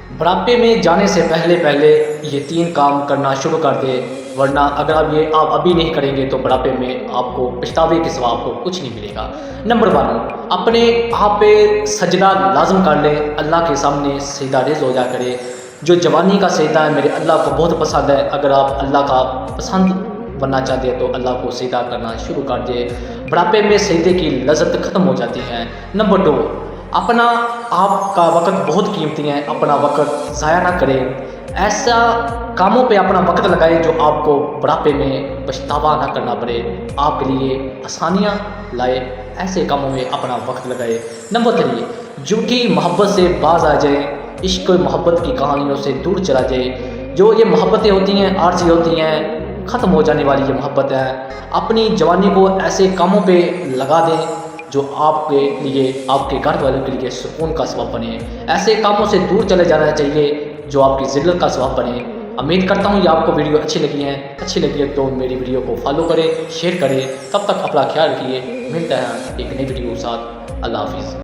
بڑھاپے میں جانے سے پہلے یہ 3 کام کرنا شروع کر دے، ورنہ اگر آپ ابھی نہیں کریں گے تو بڑھاپے میں آپ کو پچھتاوے کے سوا آپ کو کچھ نہیں ملے گا۔ نمبر 1، اپنے آپ پہ سجدہ لازم کر لیں، اللہ کے سامنے سجدہ ریز ہو جا کرے۔ جو جوانی کا سجدہ ہے میرے اللہ کو بہت پسند ہے، اگر آپ اللہ کا پسند بننا چاہتے ہیں تو اللہ کو سجدہ کرنا شروع کر دے۔ بڑھاپے میں سجدے کی لذت ختم ہو جاتی ہے۔ نمبر 2، اپنا آپ کا وقت بہت قیمتی ہے، اپنا وقت ضائع نہ کریں، ایسا کاموں پہ اپنا وقت لگائیں جو آپ کو بڑھاپے میں پچھتاوا نہ کرنا پڑے، آپ کے لیے آسانیاں لائے، ایسے کاموں میں اپنا وقت لگائے۔ نمبر 3، جھوٹی محبت سے باز آ جائیں، عشق و محبت کی کہانیوں سے دور چلا جائے۔ جو یہ محبتیں ہوتی ہیں عارضی ہوتی ہیں، ختم ہو جانے والی یہ محبت ہے۔ اپنی جوانی کو ایسے کاموں پہ لگا دیں جو آپ کے لیے، آپ کے گھر والوں کے لیے سکون کا سبب بنے۔ ایسے کاموں سے دور چلے جانا چاہیے جو آپ کی ذلت کا سبب بنے۔ امید کرتا ہوں یہ آپ کو ویڈیو اچھی لگی ہے تو میری ویڈیو کو فالو کریں، شیئر کریں۔ تب تک اپنا خیال رکھیے، ملتا ہے ایک نئی ویڈیو کے ساتھ۔ اللہ حافظ۔